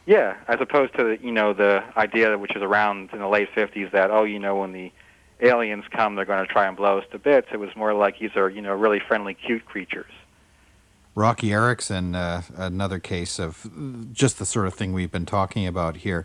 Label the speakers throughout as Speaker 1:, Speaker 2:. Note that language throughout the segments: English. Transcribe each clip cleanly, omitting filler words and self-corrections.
Speaker 1: Yeah, as opposed to, the idea which is around in the late 50s that, when the aliens come, they're going to try and blow us to bits. It was more like these are, really friendly, cute creatures.
Speaker 2: Rocky Erickson, another case of just the sort of thing we've been talking about here.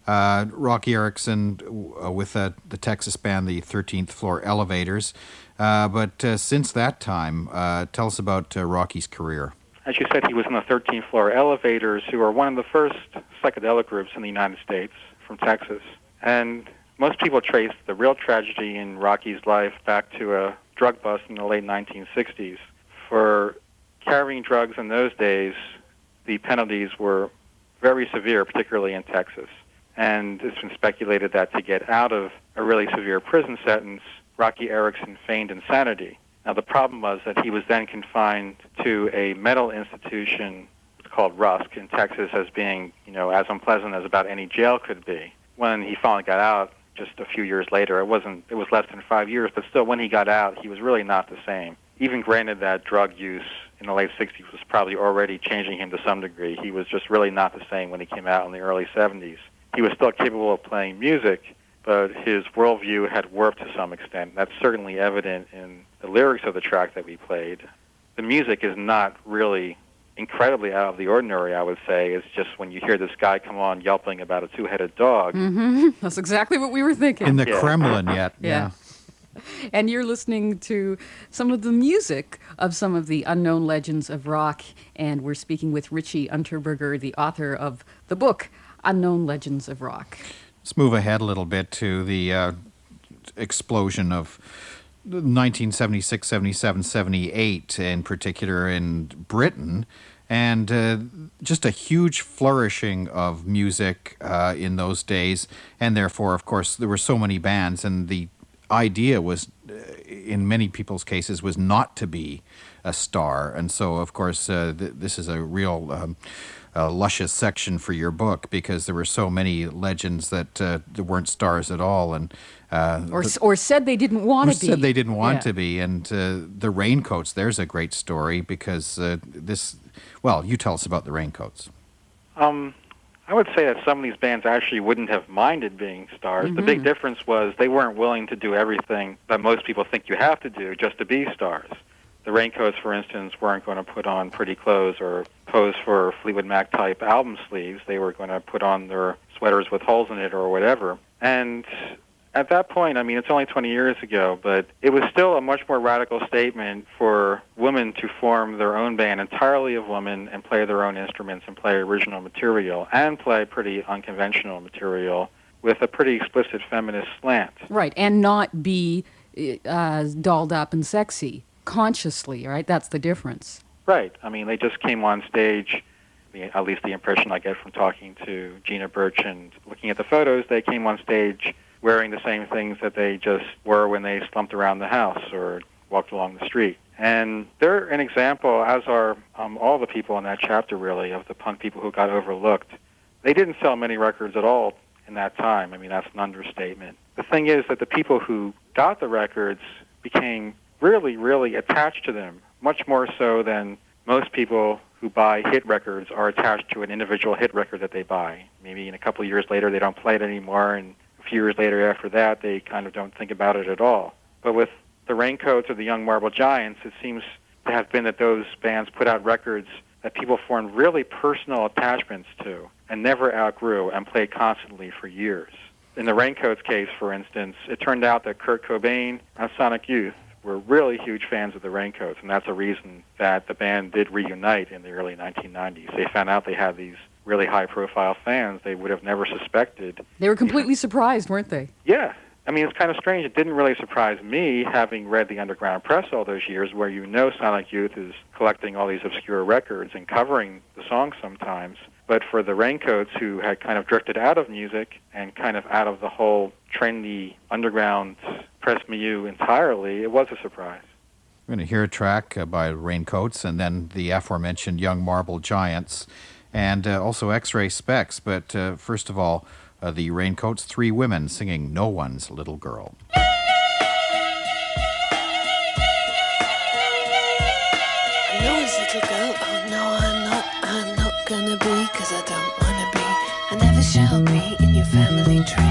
Speaker 2: Rocky Erickson with the Texas band, the 13th Floor Elevators. But since that time, tell us about Rocky's career.
Speaker 1: As you said, he was in the 13th Floor Elevators, who are one of the first psychedelic groups in the United States from Texas. And most people trace the real tragedy in Rocky's life back to a drug bust in the late 1960s. For carrying drugs in those days, the penalties were very severe, particularly in Texas. And it's been speculated that to get out of a really severe prison sentence, Rocky Erickson feigned insanity. Now, the problem was that he was then confined to a mental institution called Rusk in Texas as being, as unpleasant as about any jail could be. When he finally got out, just a few years later, it was less than 5 years, but still, when he got out, he was really not the same. Even granted that drug use in the late 60s was probably already changing him to some degree, he was just really not the same when he came out in the early 70s. He was still capable of playing music, but his worldview had warped to some extent. That's certainly evident in the lyrics of the track that we played. The music is not really incredibly out of the ordinary, I would say. It's just when you hear this guy come on yelping about a two-headed dog.
Speaker 3: Mm-hmm. That's exactly what we were thinking.
Speaker 2: In the Kremlin yet.
Speaker 3: Yeah. And you're listening to some of the music of some of the unknown legends of rock, and we're speaking with Richie Unterberger, the author of the book, Unknown Legends of Rock.
Speaker 2: Let's move ahead a little bit to the explosion of 1976, 77, 78, in particular in Britain, and just a huge flourishing of music in those days, and therefore, of course, there were so many bands, and the idea was, in many people's cases, was not to be a star, and so, of course, this is a real luscious section for your book, because there were so many legends that weren't stars at all, and
Speaker 3: or said they didn't want to be.
Speaker 2: Said they didn't want to be, and the Raincoats. There's a great story, because well, you tell us about the Raincoats.
Speaker 1: I would say that some of these bands actually wouldn't have minded being stars. Mm-hmm. The big difference was they weren't willing to do everything that most people think you have to do just to be stars. The Raincoats, for instance, weren't going to put on pretty clothes or pose for Fleetwood Mac-type album sleeves. They were going to put on their sweaters with holes in it or whatever. And at that point, I mean, it's only 20 years ago, but it was still a much more radical statement for women to form their own band entirely of women and play their own instruments and play original material and play pretty unconventional material with a pretty explicit feminist slant.
Speaker 3: Right, and not be dolled up and sexy consciously, right? That's the difference.
Speaker 1: Right. I mean, they just came on stage, at least the impression I get from talking to Gina Birch and looking at the photos, they came on stage wearing the same things that they just were when they slumped around the house or walked along the street. And they're an example, as are all the people in that chapter, really, of the punk people who got overlooked. They didn't sell many records at all in that time. I mean, that's an understatement. The thing is that the people who got the records became really, really attached to them, much more so than most people who buy hit records are attached to an individual hit record that they buy. Maybe in a couple of years later they don't play it anymore, and a few years later after that they kind of don't think about it at all. But with the Raincoats or the Young Marble Giants, it seems to have been that those bands put out records that people formed really personal attachments to and never outgrew and played constantly for years. In the Raincoats case, for instance, it turned out that Kurt Cobain and Sonic Youth were really huge fans of the Raincoats, and that's a reason that the band did reunite in the early 1990s. They found out they had these really high-profile fans they would have never suspected.
Speaker 3: They were completely surprised, weren't they?
Speaker 1: Yeah. I mean, it's kind of strange. It didn't really surprise me, having read the Underground Press all those years, where you know Sonic Youth is collecting all these obscure records and covering the songs sometimes. But for the Raincoats, who had kind of drifted out of music and kind of out of the whole trendy underground press milieu entirely, it was a surprise.
Speaker 2: We're going to hear a track by Raincoats and then the aforementioned Young Marble Giants and also X-Ray Specs. But first of all, the Raincoats, three women singing No One's Little Girl.
Speaker 4: No one's little girl, oh no, I'm not gonna be, 'cause I don't wanna be. I never shall be in your family tree.